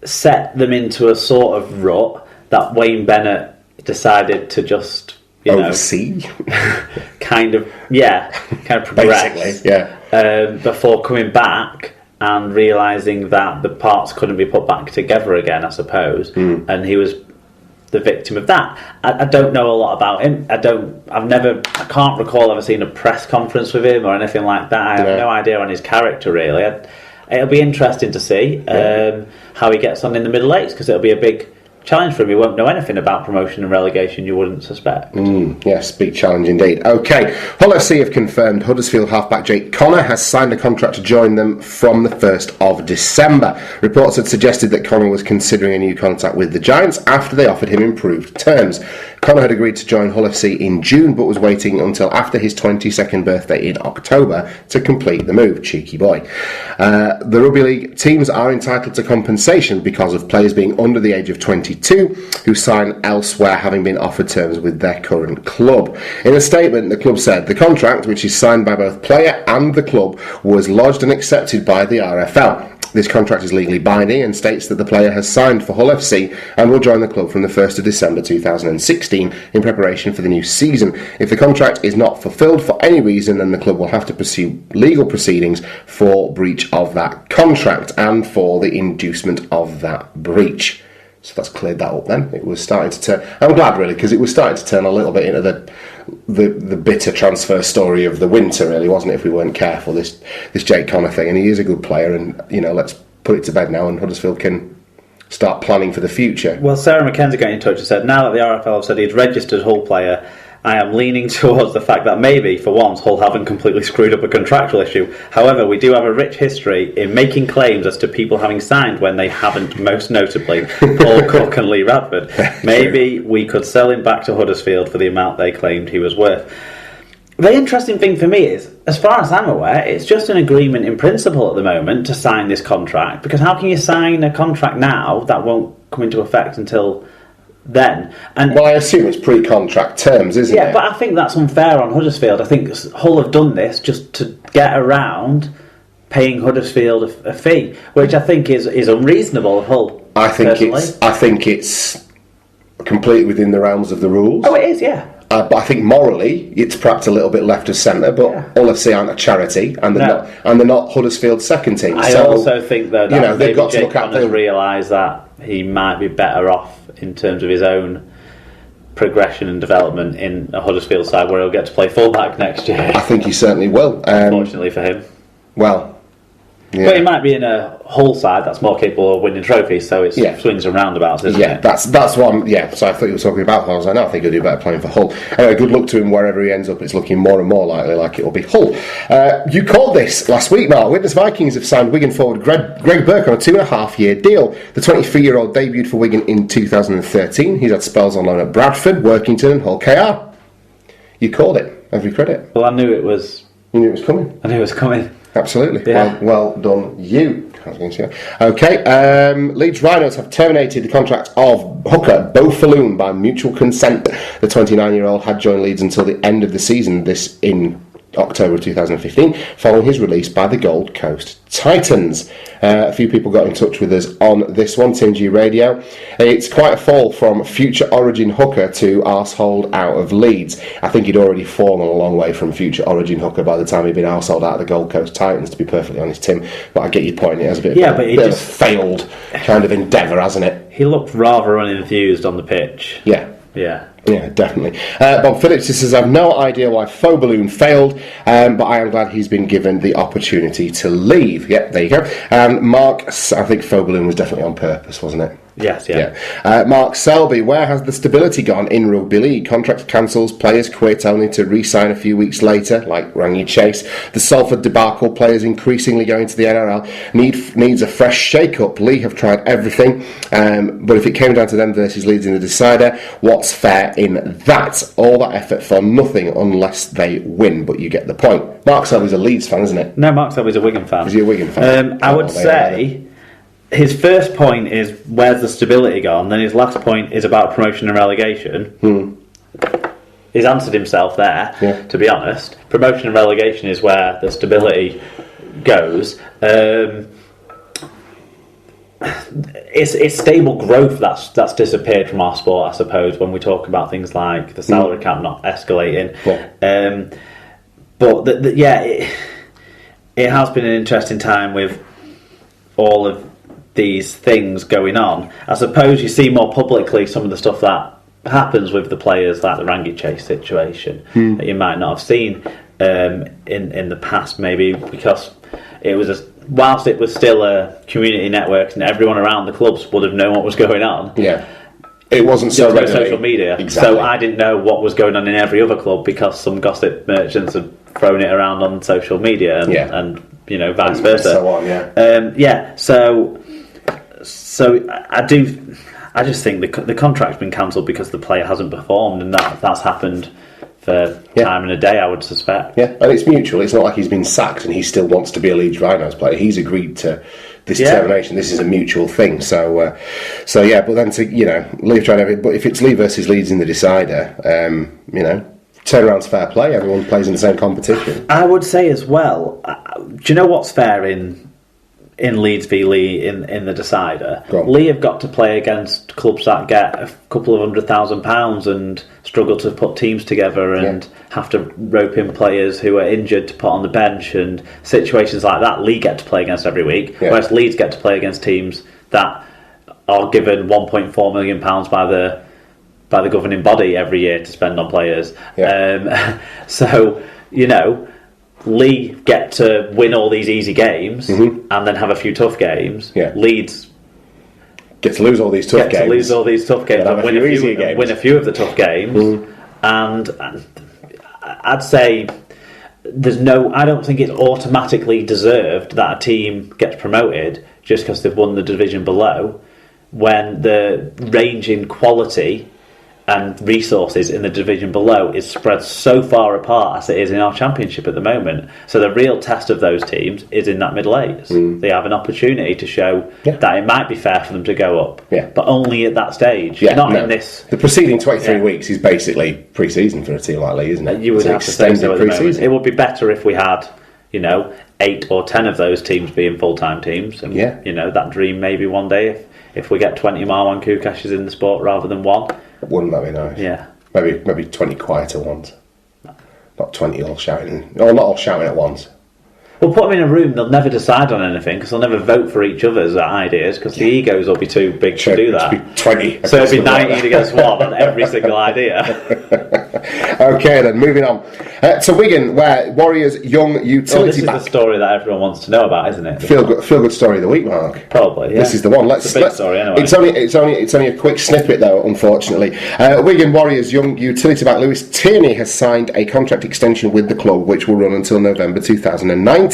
set them into a sort of rut that Wayne Bennett decided to just oversee, kind of progress, before coming back and realising that the parts couldn't be put back together again, I suppose, and he was the victim of that. I don't know a lot about him. I can't recall ever seeing a press conference with him or anything like that. I have no idea on his character really. It'll be interesting to see how he gets on in the middle eights, because it'll be a big challenge for him. He won't know anything about promotion and relegation, you wouldn't suspect. Yes, big challenge indeed. Okay, Hull FC have confirmed Huddersfield halfback Jake Connor has signed a contract to join them from the 1st of December. Reports had suggested that Connor was considering a new contract with the Giants after they offered him improved terms. Connor had agreed to join Hull FC in June, but was waiting until after his 22nd birthday in October to complete the move. Cheeky boy. The Rugby League teams are entitled to compensation because of players being under the age of 22 who sign elsewhere, having been offered terms with their current club. In a statement, the club said the contract, which is signed by both player and the club, was lodged and accepted by the RFL. This contract is legally binding and states that the player has signed for Hull FC and will join the club from the 1st of December 2016 in preparation for the new season. If the contract is not fulfilled for any reason, then the club will have to pursue legal proceedings for breach of that contract and for the inducement of that breach. So that's cleared that up then. It was starting to turn... I'm glad, really, because it was starting to turn a little bit into the bitter transfer story of the winter, really, wasn't it, if we weren't careful, this Jake Connor thing. And he is a good player, and, let's put it to bed now, and Huddersfield can start planning for the future. Well, Sarah McKenzie got in touch and said, now that the RFL have said he'd registered Hull player, I am leaning towards the fact that maybe, for once, Hull haven't completely screwed up a contractual issue. However, we do have a rich history in making claims as to people having signed when they haven't, most notably Paul Cook and Lee Radford. Maybe we could sell him back to Huddersfield for the amount they claimed he was worth. The interesting thing for me is, as far as I'm aware, it's just an agreement in principle at the moment to sign this contract, because how can you sign a contract now that won't come into effect until... then? And well, I assume it's pre-contract terms, isn't it? Yeah, but I think that's unfair on Huddersfield. I think Hull have done this just to get around paying Huddersfield a fee, which I think is unreasonable of Hull. I think it's completely within the realms of the rules. Oh, it is, yeah. But I think morally, it's perhaps a little bit left of centre. But Hull FC aren't a charity, and they're not Huddersfield's second team. I also think that they've got to look at and realise that he might be better off in terms of his own progression and development in a Huddersfield side where he'll get to play fullback next year. I think he certainly will. Unfortunately for him. Well, yeah. But he might be in a Hull side that's more capable of winning trophies, so it's swings and roundabouts, isn't it? That's what I'm... Yeah, so I thought you were talking about Hull. I was like, no, I think he'll do better playing for Hull. Anyway, good luck to him wherever he ends up. It's looking more and more likely like it will be Hull. You called this last week, Mark. Widnes Vikings have signed Wigan forward Greg Burke on a 2.5-year deal. The 23-year-old debuted for Wigan in 2013. He's had spells on loan at Bradford, Workington and Hull KR. You called it. Every credit. Well, I knew it was... You knew it was coming? I knew it was coming. Absolutely. Yeah. Well done, you. Okay, Leeds Rhinos have terminated the contract of hooker Beau Falloon by mutual consent. The 29-year-old had joined Leeds until the end of the season, this in October 2015, following his release by the Gold Coast Titans. A few people got in touch with us on this one, Tim G Radio. It's quite a fall from future Origin hooker to arsehold out of Leeds. I think he'd already fallen a long way from future Origin hooker by the time he'd been arsehold out of the Gold Coast Titans, to be perfectly honest, Tim. But I get your point, it has a bit of a failed kind of endeavour, hasn't it? He looked rather unenthused on the pitch. Yeah, definitely. Bob Phillips says, I have no idea why Faux Balloon failed, but I am glad he's been given the opportunity to leave. Yep, there you go. And Mark, I think Faux Balloon was definitely on purpose, wasn't it? Yes, yeah. Mark Selby, where has the stability gone in rugby league? Contract cancels, players quit only to re-sign a few weeks later, like Rangi Chase. The Salford debacle, players increasingly going to the NRL, needs a fresh shake-up. League have tried everything, but if it came down to them versus Leeds in the decider, what's fair in that? All that effort for nothing unless they win, but you get the point. Mark Selby's a Leeds fan, isn't it? No, Mark Selby's a Wigan fan. Is he a Wigan fan? I would say... His first point is, where's the stability gone? Then his last point is about promotion and relegation. He's answered himself there, to be honest. Promotion and relegation is where the stability goes. it's stable growth that's disappeared from our sport, I suppose, when we talk about things like the salary cap not escalating. But it has been an interesting time with all of these things going on. I suppose you see more publicly some of the stuff that happens with the players, like the Rangi Chase situation, that you might not have seen in the past, maybe because it was whilst it was still a community network and everyone around the clubs would have known what was going on. Yeah. It wasn't so no social media. Exactly. So I didn't know what was going on in every other club because some gossip merchants had thrown it around on social media and vice versa. So on, So I just think the contract's been cancelled because the player hasn't performed, and that's happened for time and a day, I would suspect. Yeah, and it's mutual. It's not like he's been sacked and he still wants to be a Leeds Rhinos player. He's agreed to this termination. This is a mutual thing. So but then to leave trying everything. But if it's Lee versus Leeds in the decider, turnaround's fair play. Everyone plays in the same competition. I would say as well. Do you know what's fair in Leeds v Lee in the decider? Lee have got to play against clubs that get a couple of £100,000 and struggle to put teams together and have to rope in players who are injured to put on the bench, and situations like that Lee get to play against every week, whereas Leeds get to play against teams that are given £1.4 million by the governing body every year to spend on players. Lee get to win all these easy games and then have a few tough games. Leeds get to lose all these tough games. And win a few of the tough games. And I'd say I don't think it's automatically deserved that a team gets promoted just because they've won the division below, when the range in quality and resources in the division below is spread so far apart as it is in our championship at the moment. So the real test of those teams is in that middle eights. They have an opportunity to show that it might be fair for them to go up, but only at that stage, not in this. The preceding 23 weeks is basically pre-season for a team like Lee, isn't it? You would have to say so at the moment. It would be better if we had 8 or 10 of those teams being full-time teams, and that dream maybe one day if we get 20 Marwan Kukashes in the sport rather than one. Wouldn't that be nice? Yeah. Maybe 20 quieter ones. Not 20 all shouting. Or not all shouting at once. We'll put them in a room, they'll never decide on anything because they'll never vote for each other's ideas because the egos will be too big to do that. It'll be 20. So it'll be 19 against 1 on every single idea. Okay, then, moving on. To Wigan, where Warriors' young utility back... This is the story that everyone wants to know about, isn't it? Feel good story of the week, Mark. Probably, yeah. This is the one. It's a big story, anyway. It's only a quick snippet, though, unfortunately. Wigan Warriors' young utility back Lewis Tierney has signed a contract extension with the club, which will run until November 2019,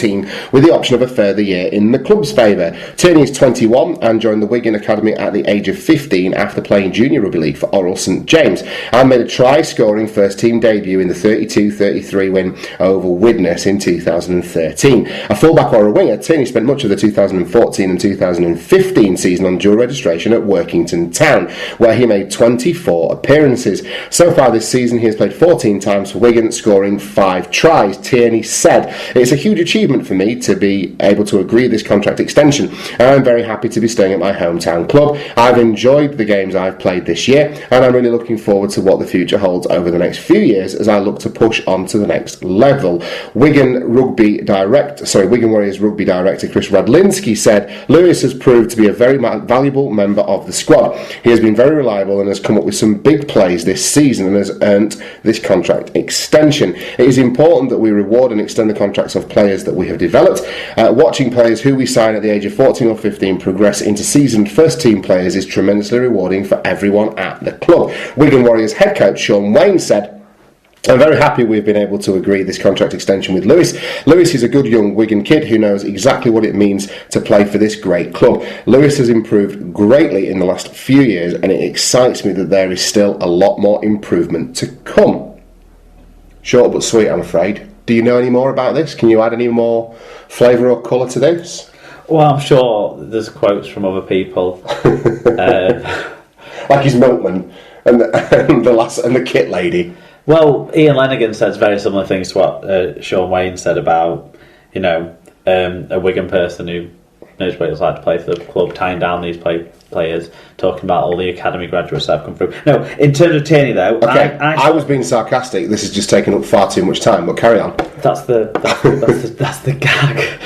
with the option of a further year in the club's favour. Tierney is 21 and joined the Wigan Academy at the age of 15 after playing junior rugby league for Oral St James, and made a try-scoring first-team debut in the 32-33 win over Widnes in 2013. A fullback or a winger, Tierney spent much of the 2014 and 2015 season on dual registration at Workington Town, where he made 24 appearances. So far this season he has played 14 times for Wigan, scoring 5 tries. Tierney said, "It's a huge achievement for me to be able to agree this contract extension, and I'm very happy to be staying at my hometown club. I've enjoyed the games I've played this year, and I'm really looking forward to what the future holds over the next few years as I look to push on to the next level." Wigan Warriors rugby director Chris Radlinski said, "Lewis has proved to be a very valuable member of the squad. He has been very reliable and has come up with some big plays this season and has earned this contract extension. It is important that we reward and extend the contracts of players that we have developed. Watching players who we sign at the age of 14 or 15 progress into seasoned first-team players is tremendously rewarding for everyone at the club." Wigan Warriors head coach Sean Wayne said, "I'm very happy we've been able to agree this contract extension with Lewis. Lewis is a good young Wigan kid who knows exactly what it means to play for this great club. Lewis has improved greatly in the last few years, and it excites me that there is still a lot more improvement to come." Short but sweet, I'm afraid. Do you know any more about this? Can you add any more flavour or colour to this? Well, I'm sure there's quotes from other people. Like his milkman and the kit lady. Well, Ian Lenigan says very similar things to what Sean Wayne said about, a Wigan person who knows what it's like to play for the club, tying down these players, talking about all the academy graduates that have come through. No, in terms of Tierney though, okay, I was being sarcastic. This has just taken up far too much time, but carry on. That's the gag.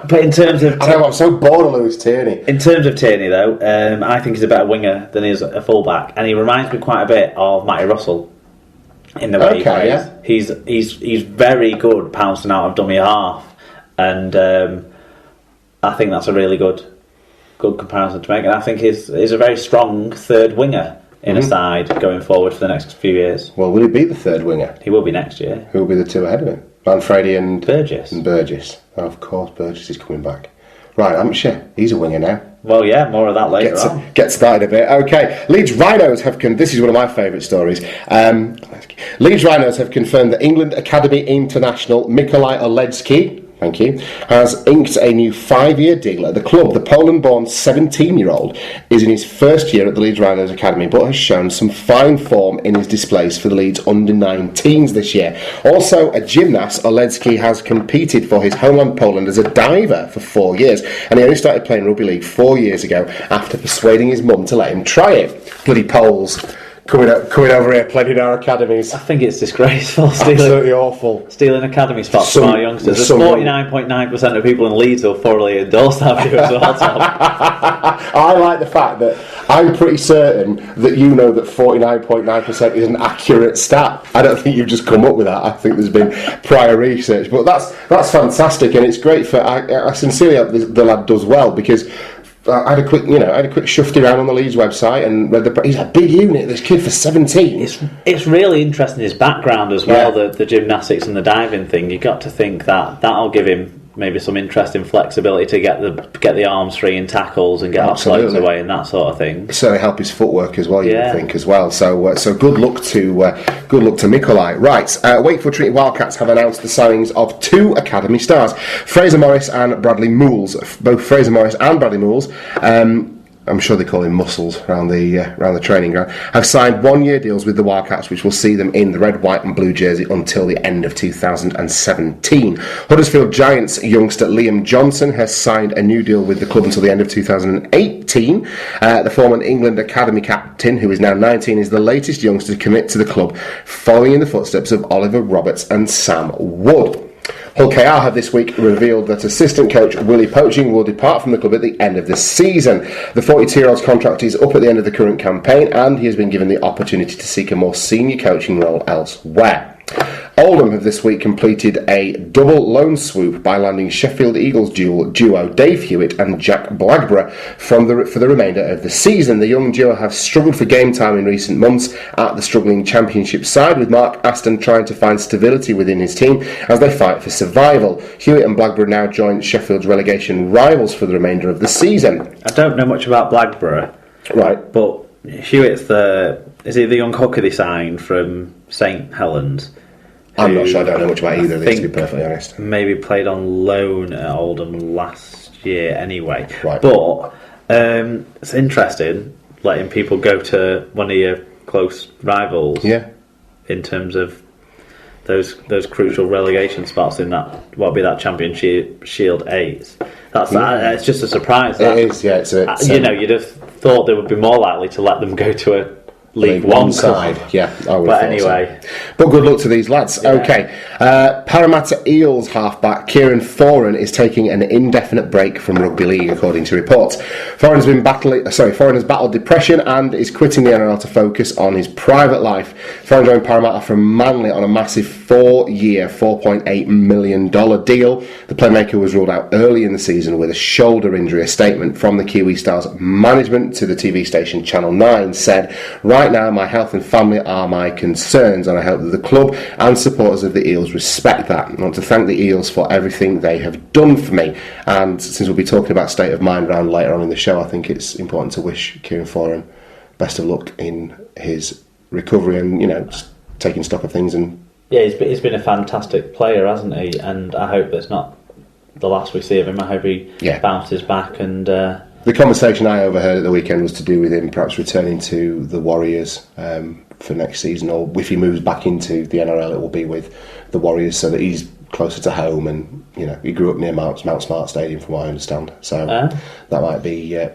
But in terms of... I know, I'm so bored of Lewis Tierney. In terms of Tierney though, I think he's a better winger than he is a fullback, and he reminds me quite a bit of Matty Russell in the way he plays. Yeah. He's very good pouncing out of dummy half, and I think that's a really good comparison to make. And I think he's a very strong third winger in a side going forward for the next few years. Well, will he be the third winger? He will be next year. Who will be the two ahead of him? Manfredi and Burgess. Oh, of course, Burgess is coming back. Right, Hampshire, he's a winger now. Well, yeah, more of that later on. Get started a bit. Okay, Leeds Rhinos have... This is one of my favourite stories. Leeds Rhinos have confirmed that England Academy International Mikolaj Oledsky, thank you, has inked a new 5-year deal at the club. The Poland-born 17-year-old is in his first year at the Leeds Rhinos Academy, but has shown some fine form in his displays for the Leeds under-19s this year. Also, a gymnast, Oledsky has competed for his homeland Poland as a diver for 4 years, and he only started playing rugby league 4 years ago after persuading his mum to let him try it. Bloody Poles. Coming over here, playing in our academies. I think it's disgraceful. Absolutely awful. Stealing academy spots from our youngsters. There's 49.9% of people in Leeds who have thoroughly endorsed that view as well, Tom. I like the fact that I'm pretty certain that you know that 49.9% is an accurate stat. I don't think you've just come up with that. I think there's been prior research. But that's fantastic, and it's great for... I sincerely hope the lad does well, because... I had a quick shufty around on the Leeds website and read he's a big unit. This kid for 17. It's really interesting, his background as well. Yeah. The gymnastics and the diving thing. You got to think that'll give him maybe some interesting flexibility to get the arms free in tackles and get off legs away and that sort of thing. Certainly help his footwork as well. You would think as well. So good luck to Mikolaj. Right, Wakefield Trinity Wildcats have announced the signings of 2 academy stars, Fraser Morris and Bradley Mools. Both Fraser Morris and Bradley Mools. I'm sure they call him muscles around the training ground, have signed 1-year deals with the Wildcats, which will see them in the red, white and blue jersey until the end of 2017. Huddersfield Giants youngster Liam Johnson has signed a new deal with the club until the end of 2018. The former England Academy captain, who is now 19, is the latest youngster to commit to the club, following in the footsteps of Oliver Roberts and Sam Wood. Hull KR have this week revealed that assistant coach Willie Poaching will depart from the club at the end of the season. The 42-year-old's contract is up at the end of the current campaign, and he has been given the opportunity to seek a more senior coaching role elsewhere. Oldham have this week completed a double loan swoop by landing Sheffield Eagles duo Dave Hewitt and Jack Blackburn for the remainder of the season. The young duo have struggled for game time in recent months at the struggling Championship side, with Mark Aston trying to find stability within his team as they fight for survival. Hewitt and Blackburn now join Sheffield's relegation rivals for the remainder of the season. I don't know much about Blackburn, right? But Hewitt's is he the young hooker they signed from St Helens? I'm not sure. I don't know much about either of these, to be perfectly honest. Maybe played on loan at Oldham last year anyway. Right. But it's interesting letting people go to one of your close rivals. Yeah. In terms of those crucial relegation spots in that, what would be that Championship Shield 8. It's just a surprise. It is, yeah. You'd have thought they would be more likely to let them go to a League One side, yeah. But anyway, but good luck to these lads. Yeah. Okay, Parramatta Eels halfback Kieran Foran is taking an indefinite break from rugby league, according to reports. Foran has battled depression and is quitting the NRL to focus on his private life. Foran joined Parramatta from Manly on a massive 4-year, $4.8 million deal. The playmaker was ruled out early in the season with a shoulder injury. A statement from the Kiwi Stars management to the TV station Channel 9 said, "Right now, my health and family are my concerns, and I hope that the club and supporters of the Eels respect that. I want to thank the Eels for everything they have done for me." And since we'll be talking about state of mind round later on in the show, I think it's important to wish Kieran Foran best of luck in his recovery and, just taking stock of things. And yeah, he's been a fantastic player, hasn't he? And I hope that's not the last we see of him. I hope he bounces back and... The conversation I overheard at the weekend was to do with him perhaps returning to the Warriors for next season, or if he moves back into the NRL, it will be with the Warriors, so that he's closer to home, and he grew up near Mount Smart Stadium, from what I understand. So that might be